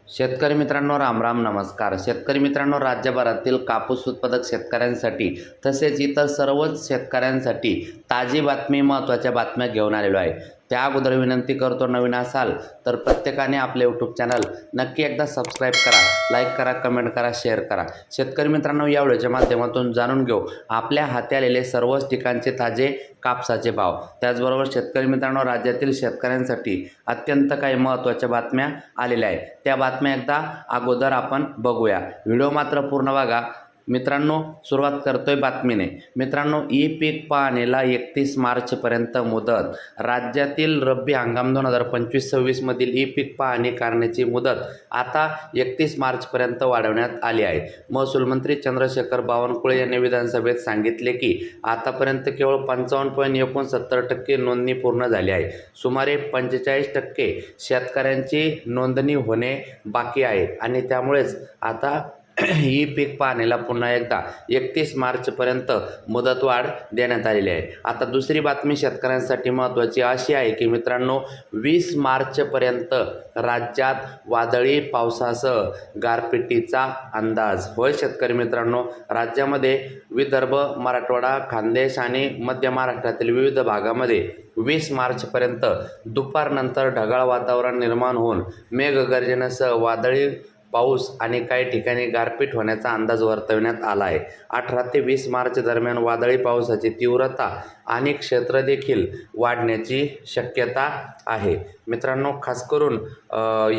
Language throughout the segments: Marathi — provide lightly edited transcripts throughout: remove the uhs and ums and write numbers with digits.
शेतकरी मित्रांनो, राम राम, नमस्कार. शेतकरी मित्रांनो, राज्यभरातील कापूस उत्पादक शेतकऱ्यांसाठी तसेच इतर सर्वच शेतकऱ्यांसाठी ताजी बातमी, महत्त्वाच्या बातम्या घेऊन आलेलो आहे. त्या अगोदर विनंती करतो, नवीन असाल तर प्रत्येकाने आपले यूट्यूब चॅनल नक्की एकदा सबस्क्राईब करा, लाईक करा, कमेंट करा, शेअर करा. शेतकरी मित्रांनो, या व्हिडिओच्या माध्यमातून जाणून घेऊ आपल्या हाती आलेले सर्वच ठिकाणचे ताजे कापसाचे भाव. त्याचबरोबर शेतकरी मित्रांनो, राज्यातील शेतकऱ्यांसाठी अत्यंत काही महत्त्वाच्या बातम्या आलेल्या आहेत. त्या बातम्या एकदा अगोदर आपण बघूया. व्हिडिओ मात्र पूर्ण बघा. मित्रांनो, सुरुवात करतोय बातमीने. मित्रांनो, ई पीक पाहणीला 31 मार्चपर्यंत मुदत. राज्यातील रब्बी हंगाम 2025-26 मधील ई पीक पाहणी करण्याची मुदत आता 31 मार्चपर्यंत वाढवण्यात आली आहे. महसूल मंत्री चंद्रशेखर बावनकुळे यांनी विधानसभेत सांगितले की आतापर्यंत केवळ 55.69% नोंदणी पूर्ण झाली आहे. सुमारे 45% शेतकऱ्यांची नोंदणी होणे बाकी आहे आणि त्यामुळेच आता ही पीक पाहणीला पुन्हा एकदा 31 मार्चपर्यंत मुदतवाढ देण्यात आलेली आहे. आता दुसरी बातमी शेतकऱ्यांसाठी महत्त्वाची अशी आहे की मित्रांनो, 20 मार्चपर्यंत राज्यात वादळी पावसासह गारपिटीचा अंदाज. होय शेतकरी मित्रांनो, राज्यामध्ये विदर्भ, मराठवाडा, खानदेश आणि मध्य महाराष्ट्रातील विविध भागामध्ये 20 मार्चपर्यंत दुपारनंतर ढगाळ वातावरण निर्माण होऊन मेघगर्जनेसह वादळी पाऊस आणि काही ठिकाणी गारपीट होण्याचा अंदाज वर्तवण्यात आला आहे. 18 ते 20 मार्च दरम्यान वादळी पावसाची तीव्रता आणि क्षेत्र देखील वाढण्याची शक्यता आहे. मित्रांनो, खास करून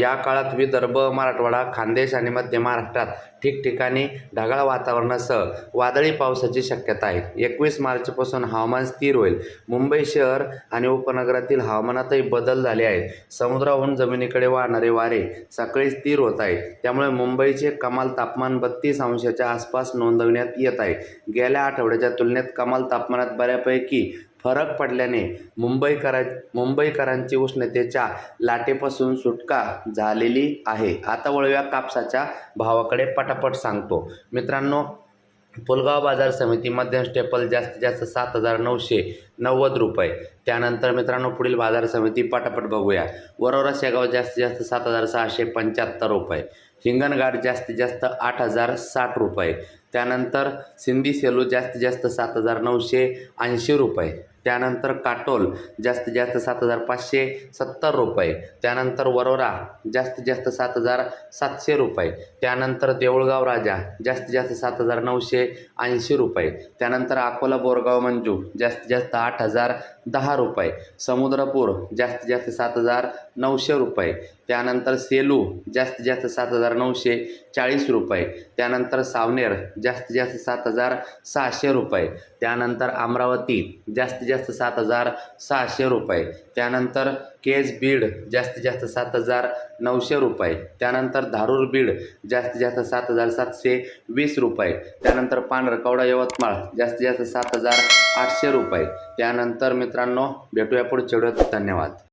या काळात विदर्भ, मराठवाडा, खानदेश आणि मध्य महाराष्ट्रात ठिकठिकाणी ढगाळ वातावरणासह वादळी पावसाची शक्यता आहे. 21 मार्चपासून हवामान स्थिर होईल. मुंबई शहर आणि उपनगरातील हवामानातही बदल झाले आहेत. समुद्राहून जमिनीकडे वाहणारे वारे सकाळी स्थिर होत आहे. त्यामुळे मुंबईचे कमाल तापमान 32 अंशाच्या आसपास नोंदवण्यात येत आहे. गेल्या आठवड्याच्या तुलनेत कमाल तापमानात बऱ्यापैकी फरक पडल्याने मुंबईकरांची उष्णतेच्या लाटेपासून सुटका झालेली आहे. आता वळूया कापसाच्या भावाकडे. पटापट सांगतो. मित्रांनो, पुलगाव बाजार समिती मध्यम स्टेपल जास्तीत जास्त 7,990 रुपये. त्यानंतर मित्रांनो, पुढील बाजार समिती पटापट बघूया. वरोरा शेगाव जास्तीत जास्त 7,675 रुपये. हिंगणघाट जास्तीत जास्त 8,060 रुपये. त्यानंतर सिंदी सेलू जास्तीत जास्त 7,980 रुपये. त्यानंतर काटोल जास्तीत जास्त 7,570 रुपये. त्यानंतर वरोरा जास्तीत जास्त 7,700 रुपये. त्यानंतर देऊळगाव राजा जास्तीत जास्त 7,980 रुपये. त्यानंतर अकोला बोरगाव मंजू जास्तीत जास्त 8,010 रुपये. समुद्रपूर जास्तीत जास्त 7,900 रुपये. त्यानंतर सेलू जास्तीत जास्त 7,940 रुपये. त्यानंतर सावनेर जास्तीत जास्त 7,600 रुपये. त्यानंतर अमरावती जास्तीत जास्त 7,600 रुपये. त्यानंतर केज बीड जास्तीत जास्त 7,900 रुपये. त्यानंतर धारूर बीड जास्तीत जास्त 7,720 रुपये. त्यानंतर पांढरकवडा यवतमाळ जास्तीत जास्त 7,800 रुपये. त्यानंतर मित्रांनो, भेटूया पुढच्या व्हिडिओत. धन्यवाद.